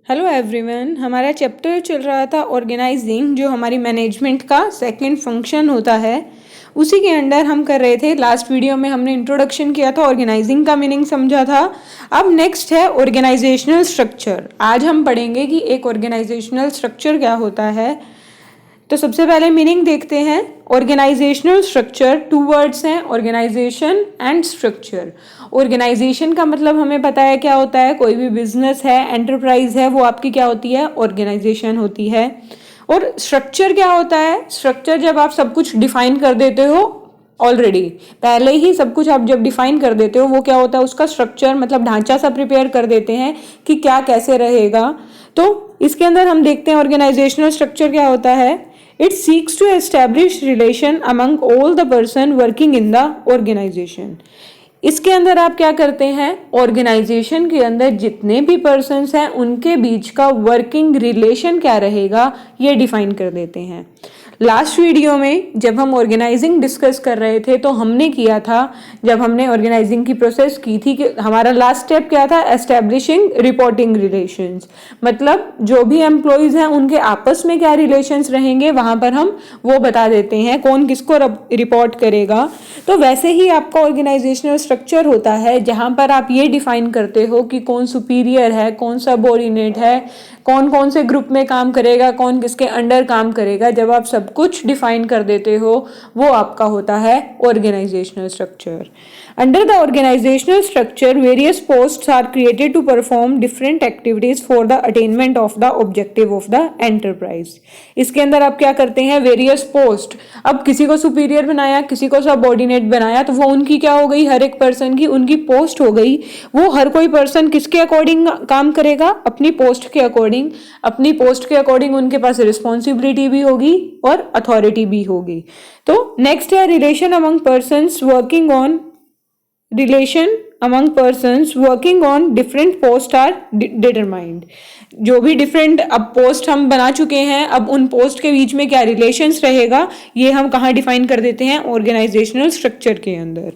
Hello everyone, हमारा chapter चल रहा था ऑर्गेनाइजिंग, जो हमारी मैनेजमेंट का सेकंड फंक्शन होता है। उसी के अंडर हम कर रहे थे। लास्ट वीडियो में हमने इंट्रोडक्शन किया था, ऑर्गेनाइजिंग का मीनिंग समझा था। अब नेक्स्ट है ऑर्गेनाइजेशनल स्ट्रक्चर। आज हम पढ़ेंगे कि एक ऑर्गेनाइजेशनल स्ट्रक्चर क्या होता है। तो सबसे पहले मीनिंग देखते हैं। ऑर्गेनाइजेशनल स्ट्रक्चर, टू वर्ड्स हैं, ऑर्गेनाइजेशन एंड स्ट्रक्चर। ऑर्गेनाइजेशन का मतलब हमें पता है क्या होता है। कोई भी बिजनेस है, एंटरप्राइज है, वो आपकी क्या होती है, ऑर्गेनाइजेशन होती है। और स्ट्रक्चर क्या होता है, स्ट्रक्चर जब आप सब कुछ डिफाइन कर देते हो ऑलरेडी, पहले ही सब कुछ आप जब डिफाइन कर देते हो, वो क्या होता है, उसका स्ट्रक्चर मतलब ढांचा सा प्रिपेयर कर देते हैं कि क्या कैसे रहेगा। तो इसके अंदर हम देखते हैं ऑर्गेनाइजेशनल स्ट्रक्चर क्या होता है। It seeks to establish relation among all the person working in the organisation. इसके अंदर आप क्या करते हैं, ऑर्गेनाइजेशन के अंदर जितने भी पर्सन्स हैं उनके बीच का वर्किंग रिलेशन क्या रहेगा, ये डिफाइन कर देते हैं। लास्ट वीडियो में जब हम ऑर्गेनाइजिंग डिस्कस कर रहे थे तो हमने किया था, जब हमने ऑर्गेनाइजिंग की प्रोसेस की थी, कि हमारा लास्ट स्टेप क्या था, एस्टैब्लिशिंग रिपोर्टिंग रिलेशंस। मतलब जो भी एम्प्लॉयज हैं उनके आपस में क्या रिलेशंस रहेंगे, वहां पर हम वो बता देते हैं कौन किसको रिपोर्ट करेगा। तो वैसे ही आपका ऑर्गेनाइजेशनल स्ट्रक्चर होता है, जहां पर आप ये डिफाइन करते हो कि कौन सुपीरियर है, कौन सबऑर्डिनेट है, कौन कौन से ग्रुप में काम करेगा, कौन किसके अंडर काम करेगा। जब आप सब कुछ डिफाइन कर देते हो, वो आपका होता है organisational structure. Under the organisational structure various posts are created to perform different activities for the attainment of the objective of the enterprise. इसके अंदर आप क्या करते हैं, वेरियस पोस्ट। अब किसी को सुपीरियर बनाया, किसी को सबऑर्डिनेट बनाया, तो वो उनकी क्या हो गई, हर एक पर्सन की उनकी पोस्ट हो गई। वो हर कोई पर्सन किसके अकॉर्डिंग काम करेगा, अपनी पोस्ट के अकॉर्डिंग। अपनी पोस्ट के अकॉर्डिंग उनके पास रिस्पॉन्सिबिलिटी भी होगी और अथॉरिटी भी होगी। तो नेक्स्ट है relation among persons working on, relation among persons working on different post are determined. जो भी डिफरेंट अब पोस्ट हम बना चुके हैं, अब उन पोस्ट के बीच में क्या रिलेशंस रहेगा, ये हम कहाँ डिफाइन कर देते हैं, ऑर्गेनाइजेशनल स्ट्रक्चर के अंदर।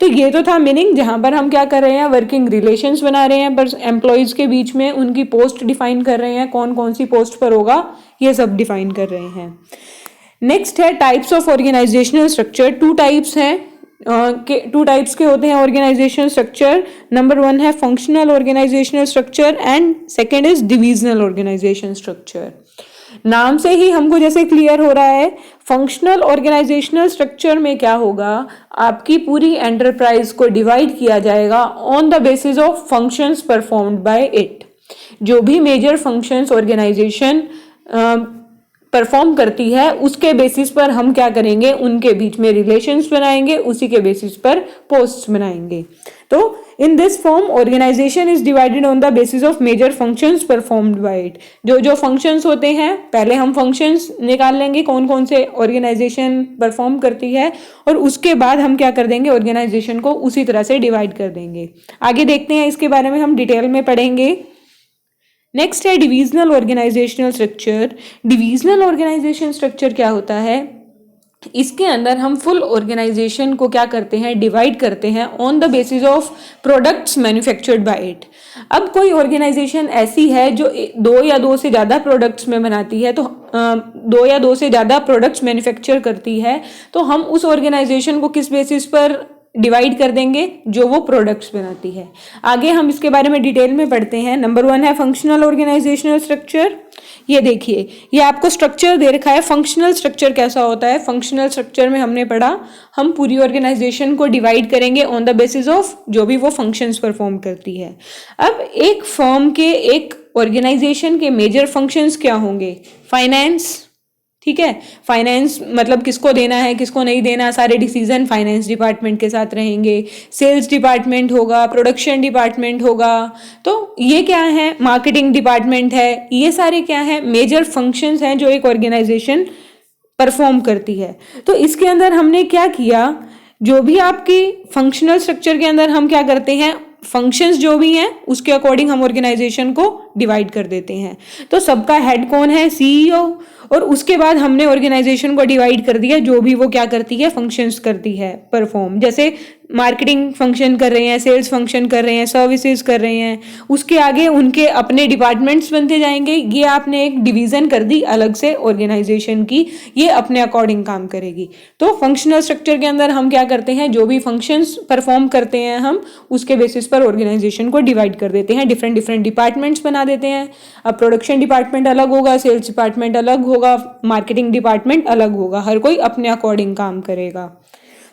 तो ये तो था मीनिंग, जहां पर हम क्या कर रहे हैं, वर्किंग रिलेशंस बना रहे हैं, पर एम्प्लॉयज के बीच में उनकी पोस्ट डिफाइन कर रहे हैं, कौन कौन सी पोस्ट पर होगा, ये सब डिफाइन कर रहे हैं। नेक्स्ट है types of organisational structure. Two types हैं, टू टाइप्स के होते हैं ऑर्गेनाइजेशनल स्ट्रक्चर। नंबर 1 है functional organisational structure and second is divisional organisation structure. नाम से ही हमको जैसे क्लियर हो रहा है, फंक्शनल ऑर्गेनाइजेशनल स्ट्रक्चर में क्या होगा, आपकी पूरी एंटरप्राइज को डिवाइड किया जाएगा on the basis of functions performed by it. जो भी मेजर फंक्शंस ऑर्गेनाइजेशन परफॉर्म करती है, उसके बेसिस पर हम क्या करेंगे, उनके बीच में रिलेशंस बनाएंगे, उसी के बेसिस पर पोस्ट्स बनाएंगे। तो in this form organisation is divided on the basis of major functions performed by it. जो जो फंक्शंस होते हैं, पहले हम फंक्शंस निकाल लेंगे कौन कौन से ऑर्गेनाइजेशन परफॉर्म करती है, और उसके बाद हम क्या कर देंगे, ऑर्गेनाइजेशन को उसी तरह से डिवाइड कर देंगे। आगे देखते हैं, इसके बारे में हम डिटेल में पढ़ेंगे। नेक्स्ट है divisional organisational structure. Divisional organisation structure क्या होता है, इसके अंदर हम फुल ऑर्गेनाइजेशन को क्या करते हैं, डिवाइड करते हैं on the basis of products manufactured by it. अब कोई ऑर्गेनाइजेशन ऐसी है जो दो या दो से ज़्यादा प्रोडक्ट्स में बनाती है, तो दो या दो से ज़्यादा प्रोडक्ट्स मैन्युफैक्चर करती है, तो हम उस ऑर्गेनाइजेशन को किस बेसिस पर डिवाइड कर देंगे, जो वो प्रोडक्ट्स बनाती है। आगे हम इसके बारे में डिटेल में पढ़ते हैं। नंबर 1 है फंक्शनल ऑर्गेनाइजेशनल स्ट्रक्चर। ये देखिए, ये आपको स्ट्रक्चर दे रखा है। फंक्शनल स्ट्रक्चर कैसा होता है, फंक्शनल स्ट्रक्चर में हमने पढ़ा, हम पूरी ऑर्गेनाइजेशन को डिवाइड करेंगे ऑन द बेसिस ऑफ जो भी वो फंक्शंस परफॉर्म करती है। अब एक फर्म के, एक ऑर्गेनाइजेशन के मेजर फंक्शंस क्या होंगे, फाइनेंस, ठीक है। फाइनेंस मतलब किसको देना है, किसको नहीं देना, सारे डिसीजन फाइनेंस डिपार्टमेंट के साथ रहेंगे। सेल्स डिपार्टमेंट होगा, प्रोडक्शन डिपार्टमेंट होगा, तो ये क्या है, मार्केटिंग डिपार्टमेंट है। ये सारे क्या है, मेजर फंक्शंस हैं जो एक ऑर्गेनाइजेशन परफॉर्म करती है। तो इसके अंदर हमने क्या किया, जो भी आपकी फंक्शनल स्ट्रक्चर के अंदर हम क्या करते हैं, फंक्शंस जो भी हैं उसके अकॉर्डिंग हम ऑर्गेनाइजेशन को डिवाइड कर देते हैं। तो सबका हेड कौन है, सीईओ, और उसके बाद हमने ऑर्गेनाइजेशन को डिवाइड कर दिया, जो भी वो क्या करती है, फंक्शंस करती है परफॉर्म। जैसे मार्केटिंग फंक्शन कर रहे हैं, सेल्स फंक्शन कर रहे हैं, सर्विसेज कर रहे हैं, उसके आगे उनके अपने डिपार्टमेंट्स बनते जाएंगे। ये आपने एक डिवीज़न कर दी अलग से ऑर्गेनाइजेशन की, ये अपने अकॉर्डिंग काम करेगी। तो फंक्शनल स्ट्रक्चर के अंदर हम क्या करते हैं, जो भी फंक्शंस परफॉर्म करते हैं हम उसके बेसिस पर ऑर्गेनाइजेशन को डिवाइड कर देते हैं, डिफरेंट डिफरेंट डिपार्टमेंट्स बना देते हैं। अब प्रोडक्शन डिपार्टमेंट अलग होगा, सेल्स डिपार्टमेंट अलग होगा, मार्केटिंग डिपार्टमेंट अलग होगा, हर कोई अपने अकॉर्डिंग काम करेगा।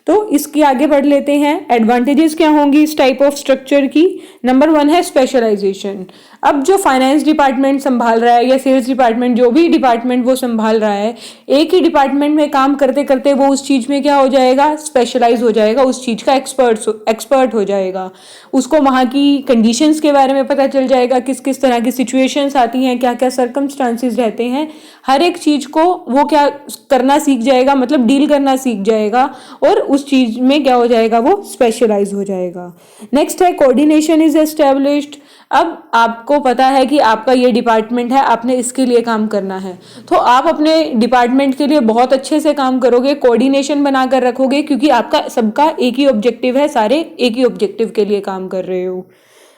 तो इसकी आगे बढ़ लेते हैं। एडवांटेजेस क्या होंगी इस टाइप ऑफ स्ट्रक्चर की। नंबर 1 है स्पेशलाइजेशन। अब जो फाइनेंस डिपार्टमेंट संभाल रहा है या सेल्स डिपार्टमेंट, जो भी डिपार्टमेंट वो संभाल रहा है, एक ही डिपार्टमेंट में काम करते करते वो उस चीज़ में क्या हो जाएगा, स्पेशलाइज हो जाएगा, उस चीज़ का एक्सपर्ट हो जाएगा। उसको वहाँ की कंडीशंस के बारे में पता चल जाएगा, किस किस तरह की सिचुएशंस आती हैं, क्या क्या सर्कमस्टांसिस रहते हैं, हर एक चीज़ को वो क्या करना सीख जाएगा, मतलब डील करना सीख जाएगा, और उस चीज़ में क्या हो जाएगा, वो स्पेशलाइज हो जाएगा। नेक्स्ट है कोऑर्डिनेशन इज एस्टेब्लिश्ड। अब आपको पता है कि आपका ये डिपार्टमेंट है, आपने इसके लिए काम करना है, तो आप अपने डिपार्टमेंट के लिए बहुत अच्छे से काम करोगे, कोऑर्डिनेशन बनाकर रखोगे, क्योंकि आपका सबका एक ही ऑब्जेक्टिव है, सारे एक ही ऑब्जेक्टिव के लिए काम कर रहे हो।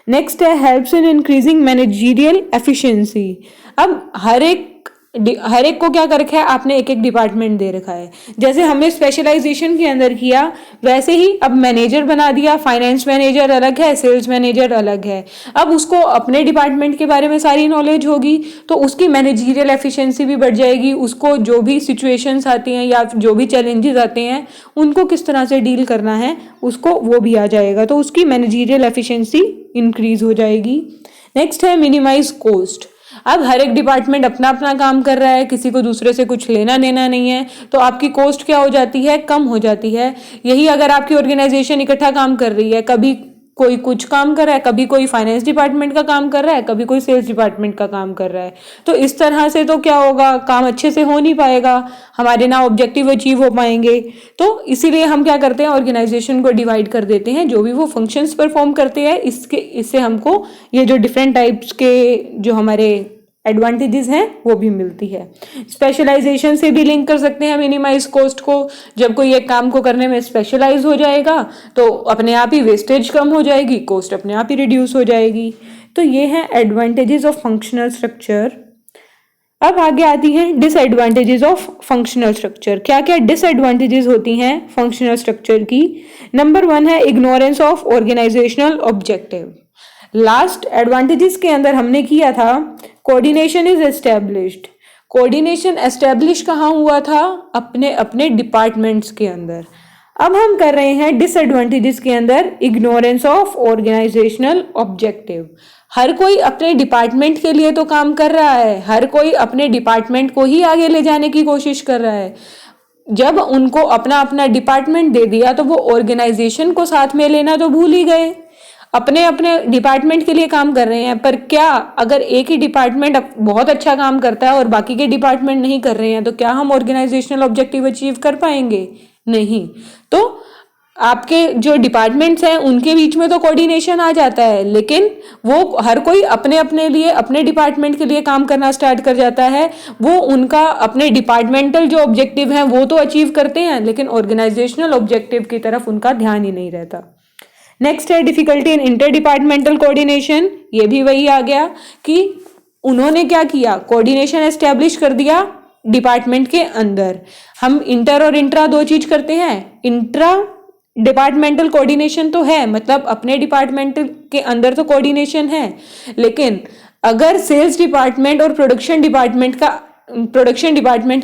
नेक्स्ट है helps in increasing managerial efficiency. अब हर एक को क्या कर रखा है आपने, एक एक डिपार्टमेंट दे रखा है। जैसे हमने स्पेशलाइजेशन के अंदर किया, वैसे ही अब मैनेजर बना दिया, फाइनेंस मैनेजर अलग है, सेल्स मैनेजर अलग है। अब उसको अपने डिपार्टमेंट के बारे में सारी नॉलेज होगी, तो उसकी मैनेजरियल एफिशिएंसी भी बढ़ जाएगी। उसको जो भी सिचुएशंस आती हैं या जो भी चैलेंजेस आते हैं उनको किस तरह से डील करना है, उसको वो भी आ जाएगा, तो उसकी मैनेजरियल एफिशिएंसी इंक्रीज हो जाएगी। नेक्स्ट है मिनिमाइज कॉस्ट। अब हर एक डिपार्टमेंट अपना अपना काम कर रहा है, किसी को दूसरे से कुछ लेना देना नहीं है, तो आपकी कॉस्ट क्या हो जाती है, कम हो जाती है। यही अगर आपकी ऑर्गेनाइजेशन इकट्ठा काम कर रही है, कभी कोई कुछ काम कर रहा है, कभी कोई फाइनेंस डिपार्टमेंट का काम कर रहा है, कभी कोई सेल्स डिपार्टमेंट का काम कर रहा है, तो इस तरह से तो क्या होगा, काम अच्छे से हो नहीं पाएगा, हमारे ना ऑब्जेक्टिव अचीव हो पाएंगे। तो इसीलिए हम क्या करते हैं, ऑर्गेनाइजेशन को डिवाइड कर देते हैं, जो भी वो फंक्शंस परफॉर्म करते हैं, इससे हमको ये जो डिफरेंट टाइप्स के जो हमारे एडवांटेजेस हैं वो भी मिलती है। स्पेशलाइजेशन से भी लिंक कर सकते हैं मिनिमाइज कॉस्ट को। जब कोई एक काम को करने में स्पेशलाइज हो जाएगा तो अपने आप ही वेस्टेज कम हो जाएगी, कॉस्ट अपने आप ही रिड्यूस हो जाएगी। तो ये है एडवांटेजेस ऑफ फंक्शनल स्ट्रक्चर। अब आगे आती हैं डिसएडवांटेजेस ऑफ फंक्शनल स्ट्रक्चर। क्या क्या डिसएडवांटेजेस होती हैं फंक्शनल स्ट्रक्चर की। नंबर 1 है ignorance of organisational objective. Last advantages के अंदर हमने किया था coordination is established. Coordination establish कहाँ हुआ था, अपने अपने डिपार्टमेंट्स के अंदर। अब हम कर रहे हैं डिसएडवांटेजेस के अंदर इग्नोरेंस ऑफ ऑर्गेनाइजेशनल ऑब्जेक्टिव। हर कोई अपने डिपार्टमेंट के लिए तो काम कर रहा है, हर कोई अपने डिपार्टमेंट को ही आगे ले जाने की कोशिश कर रहा है। जब उनको अपना अपना डिपार्टमेंट दे दिया तो वो ऑर्गेनाइजेशन को साथ में लेना तो भूल ही गए। अपने अपने डिपार्टमेंट के लिए काम कर रहे हैं, पर क्या अगर एक ही डिपार्टमेंट बहुत अच्छा काम करता है और बाकी के डिपार्टमेंट नहीं कर रहे हैं, तो क्या हम ऑर्गेनाइजेशनल ऑब्जेक्टिव अचीव कर पाएंगे? नहीं। तो आपके जो डिपार्टमेंट्स हैं उनके बीच में तो कोऑर्डिनेशन आ जाता है, लेकिन वो हर कोई अपने अपने लिए अपने डिपार्टमेंट के लिए काम करना स्टार्ट कर जाता है। वो उनका अपने डिपार्टमेंटल जो ऑब्जेक्टिव हैं वो तो अचीव करते हैं, लेकिन ऑर्गेनाइजेशनल ऑब्जेक्टिव की तरफ उनका ध्यान ही नहीं रहता। नेक्स्ट है difficulty in inter departmental coordination. ये भी वही आ गया कि उन्होंने क्या किया, कोऑर्डिनेशन एस्टेब्लिश कर दिया डिपार्टमेंट के अंदर। हम इंटर और इंट्रा दो चीज करते हैं। इंट्रा डिपार्टमेंटल कोऑर्डिनेशन तो है, मतलब अपने डिपार्टमेंट के अंदर तो कोऑर्डिनेशन है, लेकिन अगर सेल्स डिपार्टमेंट और प्रोडक्शन डिपार्टमेंट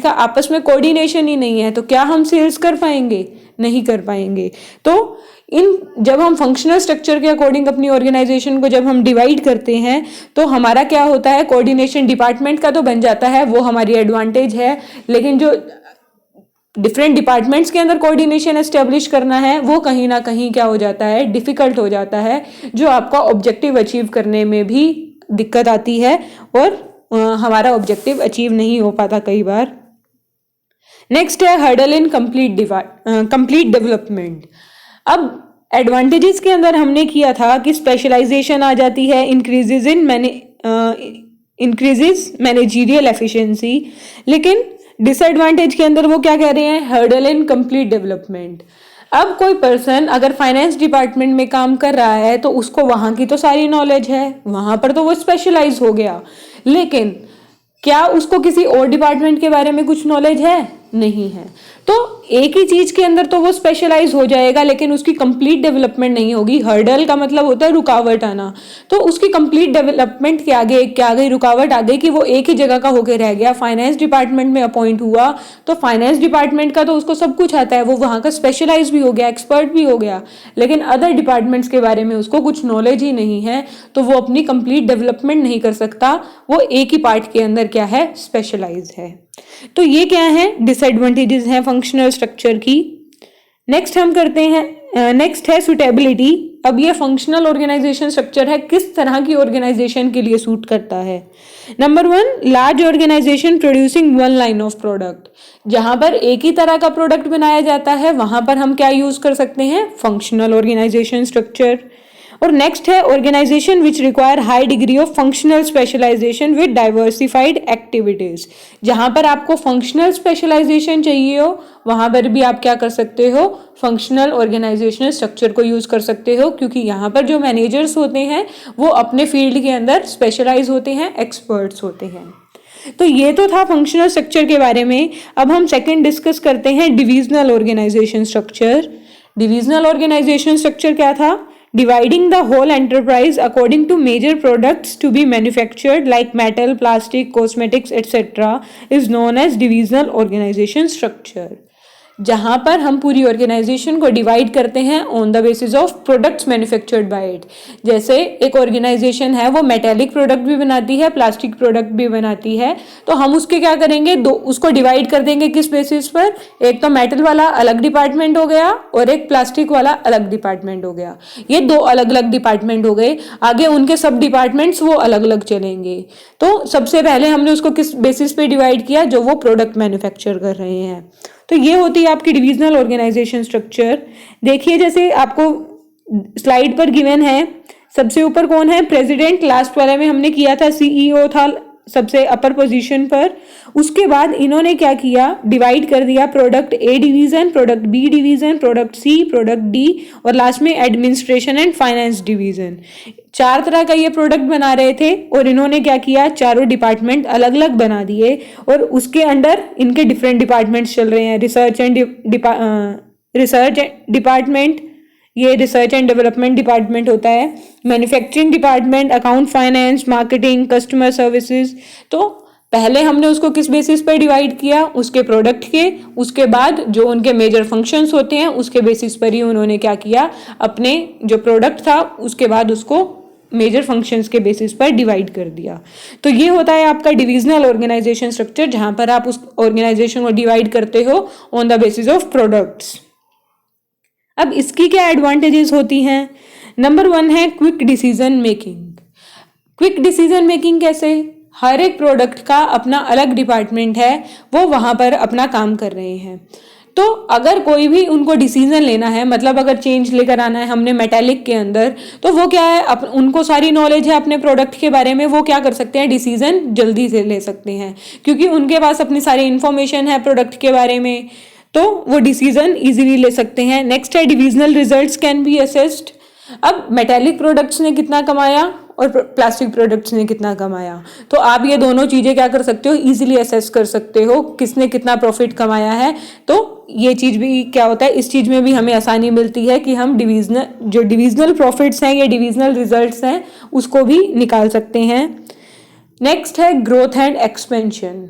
का आपस में कोऑर्डिनेशन ही नहीं है, तो क्या हम सेल्स कर पाएंगे? नहीं कर पाएंगे। तो जब हम फंक्शनल स्ट्रक्चर के अकॉर्डिंग अपनी ऑर्गेनाइजेशन को जब हम डिवाइड करते हैं, तो हमारा क्या होता है, कोऑर्डिनेशन डिपार्टमेंट का तो बन जाता है, वो हमारी एडवांटेज है, लेकिन जो डिफरेंट डिपार्टमेंट्स के अंदर कोऑर्डिनेशन एस्टेब्लिश करना है वो कहीं ना कहीं क्या हो जाता है, डिफिकल्ट हो जाता है, जो आपका ऑब्जेक्टिव अचीव करने में भी दिक्कत आती है और हमारा ऑब्जेक्टिव अचीव नहीं हो पाता कई बार। नेक्स्ट है हर्डल इन कंप्लीट डेवलपमेंट। अब एडवांटेजेस के अंदर हमने किया था कि स्पेशलाइजेशन आ जाती है, इंक्रीजेस मैनेजरियल एफिशिएंसी, लेकिन डिसएडवांटेज के अंदर वो क्या कह रहे हैं, हर्डल इन कंप्लीट डेवलपमेंट। अब कोई पर्सन अगर फाइनेंस डिपार्टमेंट में काम कर रहा है तो उसको वहां की तो सारी नॉलेज है, वहां पर तो वो स्पेशलाइज हो गया, लेकिन क्या उसको किसी और डिपार्टमेंट के बारे में कुछ नॉलेज है? नहीं है। तो एक ही चीज के अंदर तो वो स्पेशलाइज हो जाएगा, लेकिन उसकी कंप्लीट डेवलपमेंट नहीं होगी। हर्डल का मतलब होता है रुकावट आना, तो उसकी कंप्लीट डेवलपमेंट के आगे क्या आ गई? रुकावट आ गई कि वो एक ही जगह का होके रह गया। फाइनेंस डिपार्टमेंट में अपॉइंट हुआ तो फाइनेंस डिपार्टमेंट का तो उसको सब कुछ आता है, वो वहां का स्पेशलाइज भी हो गया, एक्सपर्ट भी हो गया, लेकिन अदर डिपार्टमेंट्स के बारे में उसको कुछ नॉलेज ही नहीं है, तो वो अपनी कंप्लीट डेवलपमेंट नहीं कर सकता। वो एक ही पार्ट के अंदर क्या है? स्पेशलाइज है। तो ये क्या है? डिसएडवांटेजेस हैं फंक्शनल स्ट्रक्चर की। नेक्स्ट हम करते हैं, नेक्स्ट है सुटेबिलिटी। अब ये फंक्शनल ऑर्गेनाइजेशन स्ट्रक्चर है, किस तरह की ऑर्गेनाइजेशन के लिए सूट करता है। Number 1, large organisation producing one line of product. जहां पर एक ही तरह का प्रोडक्ट बनाया जाता है वहां पर हम क्या यूज कर सकते हैं? Functional organisation structure. और नेक्स्ट है organisation which require high degree of functional specialisation with diversified activities. जहां पर आपको फंक्शनल स्पेशलाइजेशन चाहिए हो वहां पर भी आप क्या कर सकते हो? फंक्शनल ऑर्गेनाइजेशनल स्ट्रक्चर को यूज कर सकते हो, क्योंकि यहाँ पर जो मैनेजर्स होते हैं वो अपने फील्ड के अंदर स्पेशलाइज होते हैं, एक्सपर्ट्स होते हैं। तो ये तो था फंक्शनल स्ट्रक्चर के बारे में। अब हम सेकंड डिस्कस करते हैं divisional organisation structure. Divisional organisation structure क्या था? Dividing the whole enterprise according to major products to be manufactured like metal, plastic, cosmetics, etc. is known as divisional organization structure. जहां पर हम पूरी ऑर्गेनाइजेशन को divide करते हैं on the basis of products manufactured by it. जैसे एक organisation है वो मेटेलिक प्रोडक्ट भी बनाती है, प्लास्टिक प्रोडक्ट भी बनाती है, तो हम उसके क्या करेंगे? उसको डिवाइड कर देंगे किस बेसिस पर? एक तो मेटल वाला अलग डिपार्टमेंट हो गया और एक प्लास्टिक वाला अलग डिपार्टमेंट हो गया। ये दो अलग अलग डिपार्टमेंट हो गए, आगे उनके सब डिपार्टमेंट्स वो अलग अलग चलेंगे। तो सबसे पहले हमने उसको किस बेसिस पे डिवाइड किया? जो वो प्रोडक्ट मैन्युफैक्चर कर रहे हैं। तो ये होती है आपकी डिविजनल ऑर्गेनाइजेशन स्ट्रक्चर। देखिए जैसे आपको स्लाइड पर गिवन है, सबसे ऊपर कौन है? प्रेसिडेंट। लास्ट वाले में हमने किया था सीईओ था सबसे अपर पोजीशन पर। उसके बाद इन्होंने क्या किया? डिवाइड कर दिया product A division, product B division, product C, product D और लास्ट में एडमिनिस्ट्रेशन एंड फाइनेंस डिवीजन। 4 तरह का ये प्रोडक्ट बना रहे थे और इन्होंने क्या किया? चारों डिपार्टमेंट अलग अलग बना दिए और उसके अंडर इनके डिफरेंट डिपार्टमेंट्स चल रहे हैं। रिसर्च डिपार्टमेंट, ये रिसर्च एंड डेवलपमेंट डिपार्टमेंट होता है। Manufacturing department, account finance, marketing, customer services. तो पहले हमने उसको किस बेसिस पर डिवाइड किया? उसके प्रोडक्ट के। उसके बाद जो उनके मेजर फंक्शंस होते हैं उसके बेसिस पर ही उन्होंने क्या किया? अपने जो प्रोडक्ट था उसके बाद उसको मेजर फंक्शंस के बेसिस पर डिवाइड कर दिया। तो ये होता है आपका डिविजनल ऑर्गेनाइजेशन स्ट्रक्चर, जहां पर आप उस ऑर्गेनाइजेशन को डिवाइड करते हो on the basis of products. अब इसकी क्या एडवांटेजेस होती हैं? नंबर 1 है quick decision making. Quick decision making कैसे? हर एक प्रोडक्ट का अपना अलग डिपार्टमेंट है, वो वहां पर अपना काम कर रहे हैं। तो अगर कोई भी उनको डिसीजन लेना है, मतलब अगर चेंज लेकर आना है हमने मेटालिक के अंदर, तो वो क्या है? उनको सारी नॉलेज है अपने प्रोडक्ट के बारे में, वो क्या कर सकते हैं? डिसीजन जल्दी से ले सकते हैं, क्योंकि उनके पास अपनी सारी इंफॉर्मेशन है प्रोडक्ट के बारे में, तो वो डिसीजन इजीली ले सकते हैं। नेक्स्ट है divisional results can be assessed. अब मेटालिक प्रोडक्ट्स ने कितना कमाया और प्लास्टिक प्रोडक्ट्स ने कितना कमाया, तो आप ये दोनों चीजें क्या कर सकते हो? इजीली असेस कर सकते हो किसने कितना प्रॉफिट कमाया है। तो ये चीज भी क्या होता है, इस चीज में भी हमें आसानी मिलती है कि हम डिविजनल प्रॉफिट्स हैं या डिविजनल रिजल्ट्स हैं उसको भी निकाल सकते हैं। नेक्स्ट है ग्रोथ एंड एक्सपेंशन।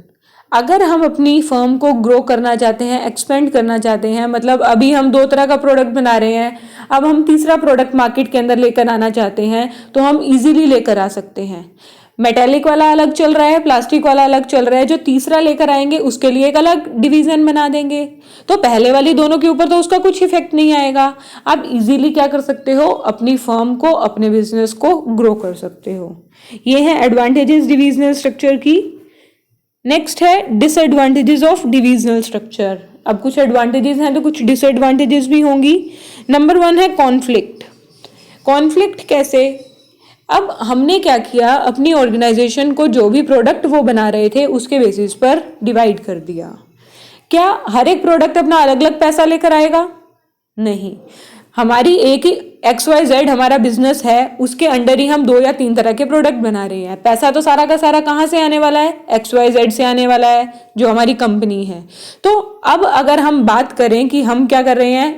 अगर हम अपनी फर्म को ग्रो करना चाहते हैं, एक्सपेंड करना चाहते हैं, मतलब अभी हम 2 तरह का प्रोडक्ट बना रहे हैं, अब हम तीसरा प्रोडक्ट मार्केट के अंदर लेकर आना चाहते हैं, तो हम इजीली लेकर आ सकते हैं। मेटेलिक वाला अलग चल रहा है, प्लास्टिक वाला अलग चल रहा है, जो तीसरा लेकर आएंगे उसके लिए एक अलग डिवीजन बना देंगे, तो पहले वाली दोनों के ऊपर तो उसका कुछ इफेक्ट नहीं आएगा। आप इजीली क्या कर सकते हो? अपनी फर्म को, अपने बिजनेस को ग्रो कर सकते हो। ये है एडवांटेजेस डिविजनल स्ट्रक्चर की। नेक्स्ट है डिसएडवांटेजेस ऑफ डिविजनल स्ट्रक्चर। अब कुछ एडवांटेजेस हैं तो कुछ डिसएडवांटेजेस भी होंगी। नंबर 1 है कॉन्फ्लिक्ट। कॉन्फ्लिक्ट कैसे? अब हमने क्या किया? अपनी ऑर्गेनाइजेशन को जो भी प्रोडक्ट वो बना रहे थे उसके बेसिस पर डिवाइड कर दिया। क्या हर एक प्रोडक्ट अपना अलग अलग पैसा लेकर आएगा? नहीं, हमारी एक ही XYZ हमारा बिजनेस है, उसके अंडर ही हम 2 या 3 तरह के प्रोडक्ट बना रहे हैं। पैसा तो सारा का सारा कहाँ से आने वाला है? XYZ से आने वाला है, जो हमारी कंपनी है। तो अब अगर हम बात करें कि हम क्या कर रहे हैं,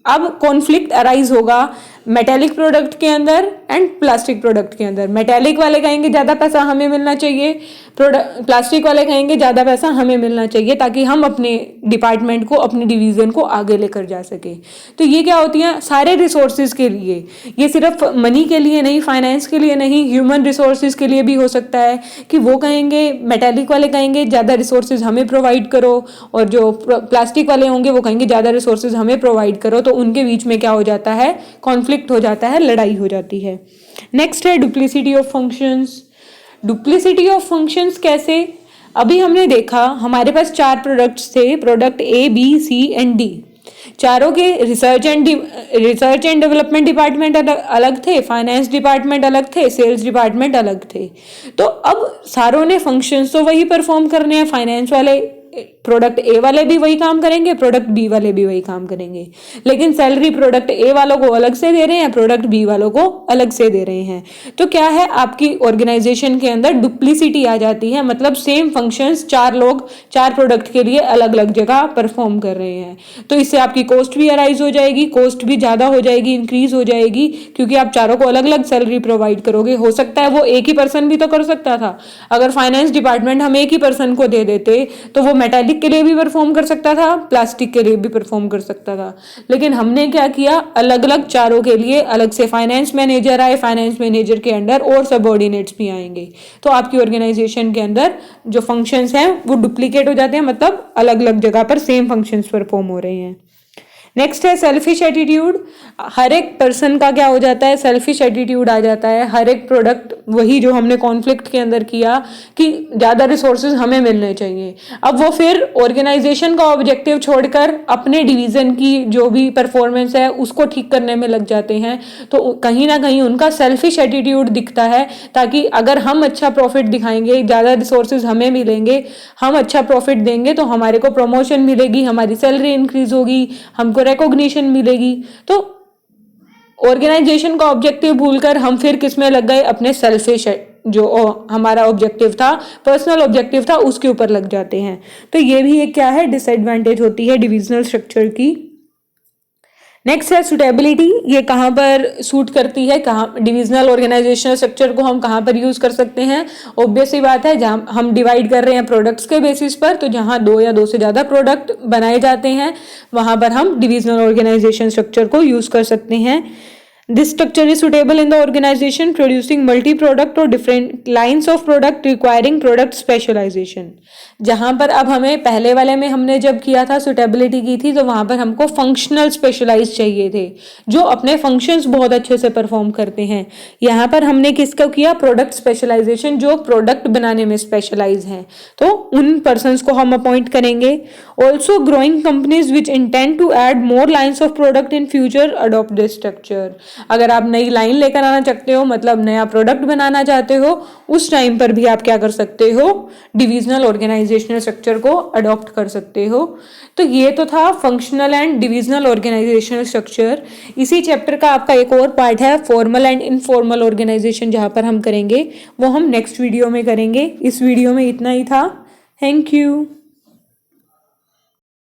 अब कॉन्फ्लिक्ट अराइज होगा मेटेलिक प्रोडक्ट के अंदर एंड प्लास्टिक प्रोडक्ट के अंदर। मेटेलिक वाले कहेंगे ज़्यादा पैसा हमें मिलना चाहिए, प्लास्टिक वाले कहेंगे ज़्यादा पैसा हमें मिलना चाहिए, ताकि हम अपने डिपार्टमेंट को, अपने डिवीज़न को आगे लेकर जा सके। तो ये क्या होती हैं, सारे रिसोर्सेज के लिए, ये सिर्फ मनी के लिए नहीं, फाइनेंस के लिए नहीं, ह्यूमन रिसोर्सेज के लिए भी हो सकता है कि वो कहेंगे, मेटेलिक वाले कहेंगे ज़्यादा रिसोर्सेज हमें प्रोवाइड करो, और जो प्लास्टिक वाले होंगे वो कहेंगे ज़्यादा रिसोर्सेज हमें प्रोवाइड करो। तो उनके बीच में क्या हो जाता है, कॉन्फ्लिक्ट हो जाता है, लड़ाई हो जाती है। नेक्स्ट है duplicity of functions. Duplicity of functions कैसे? अभी हमने देखा हमारे पास 4 प्रोडक्ट्स थे, product A, B, C and D। चारों के रिसर्च एंड डेवलपमेंट डिपार्टमेंट अलग थे, फाइनेंस डिपार्टमेंट अलग थे, सेल्स डिपार्टमेंट अलग थे। तो अब सारों ने फंक्शंस तो वही परफॉर्म करने हैं, फाइनेंस वाले प्रोडक्ट ए वाले भी वही काम करेंगे, प्रोडक्ट बी वाले भी वही काम करेंगे, लेकिन सैलरी प्रोडक्ट ए वालों को अलग से दे रहे हैं, प्रोडक्ट बी वालों को अलग से दे रहे हैं। तो क्या है, आपकी ऑर्गेनाइजेशन के अंदर डुप्लीसिटी आ जाती है, मतलब सेम फंक्शंस 4 लोग 4 प्रोडक्ट के लिए अलग अलग जगह परफॉर्म कर रहे हैं। तो इससे आपकी कॉस्ट भी अराइज हो जाएगी, कॉस्ट भी ज़्यादा हो जाएगी, इंक्रीज हो जाएगी, क्योंकि आप चारों को अलग अलग सैलरी प्रोवाइड करोगे। हो सकता है वो एक ही पर्सन भी तो कर सकता था, अगर फाइनेंस डिपार्टमेंट हम एक ही पर्सन को दे देते तो वो मेटालिक के लिए भी परफॉर्म कर सकता था, प्लास्टिक के लिए भी परफॉर्म कर सकता था। लेकिन हमने क्या किया, अलग अलग चारों के लिए अलग से फाइनेंस मैनेजर आए, फाइनेंस मैनेजर के अंडर और सबऑर्डिनेट्स भी आएंगे। तो आपकी ऑर्गेनाइजेशन के अंदर जो फंक्शंस हैं वो डुप्लीकेट हो जाते हैं, मतलब अलग अलग जगह पर सेम फंक्शंस परफॉर्म हो रहे हैं। नेक्स्ट है सेल्फिश एटीट्यूड। हर एक पर्सन का क्या हो जाता है, सेल्फिश एटीट्यूड आ जाता है। हर एक प्रोडक्ट, वही जो हमने कॉन्फ्लिक्ट के अंदर किया कि ज़्यादा रिसोर्सेज हमें मिलने चाहिए, अब वो फिर ऑर्गेनाइजेशन का ऑब्जेक्टिव छोड़कर अपने डिवीज़न की जो भी परफॉर्मेंस है उसको ठीक करने में लग जाते हैं। तो कहीं ना कहीं उनका सेल्फिश एटीट्यूड दिखता है, ताकि अगर हम अच्छा प्रॉफिट दिखाएंगे, ज़्यादा रिसोर्सेज हमें मिलेंगे, हम अच्छा प्रॉफिट देंगे तो हमारे को प्रमोशन मिलेगी, हमारी सैलरी इंक्रीज होगी, हमको रिकॉग्निशन मिलेगी। तो ऑर्गेनाइजेशन का ऑब्जेक्टिव भूलकर हम फिर किस में लग गए, अपने सेल्फिश जो हमारा ऑब्जेक्टिव था, पर्सनल ऑब्जेक्टिव था, उसके ऊपर लग जाते हैं। तो ये भी एक क्या है, डिसएडवांटेज होती है डिविजनल स्ट्रक्चर की। नेक्स्ट है सुटेबिलिटी। ये कहाँ पर सूट करती है, कहाँ डिविजनल ऑर्गेनाइजेशनल स्ट्रक्चर को हम कहाँ पर यूज कर सकते हैं? ऑब्वियस सी बात है, जहाँ हम डिवाइड कर रहे हैं प्रोडक्ट्स के बेसिस पर, तो जहाँ 2 या 2 से ज़्यादा प्रोडक्ट बनाए जाते हैं वहाँ पर हम डिविजनल ऑर्गेनाइजेशन स्ट्रक्चर को यूज कर सकते हैं। This structure is suitable in the organization producing multi-product or different lines of product requiring product specialization। जहाँ पर अब हमें पहले वाले में हमने जब किया था सुटेबिलिटी की थी, तो वहाँ पर हमको फंक्शनल स्पेशलाइज चाहिए थे जो अपने फंक्शंस बहुत अच्छे से परफॉर्म करते हैं। यहाँ पर हमने किसको किया, प्रोडक्ट स्पेशलाइजेशन, जो प्रोडक्ट बनाने में स्पेशलाइज हैं, तो उन पर्सनस को हम अपॉइंट करेंगे। Also growing companies which intend to add more lines of product in future adopt this structure. अगर आप नई लाइन लेकर आना चाहते हो, मतलब नया प्रोडक्ट बनाना चाहते हो, उस टाइम पर भी आप क्या कर सकते हो, डिविजनल ऑर्गेनाइजेशनल स्ट्रक्चर को अडॉप्ट कर सकते हो। तो ये तो था functional and divisional organisational structure. इसी चैप्टर का आपका एक और पार्ट है फॉर्मल एंड इनफॉर्मल ऑर्गेनाइजेशन, जहाँ पर हम करेंगे, वो हम नेक्स्ट वीडियो में करेंगे। इस वीडियो में इतना ही था। Thank you.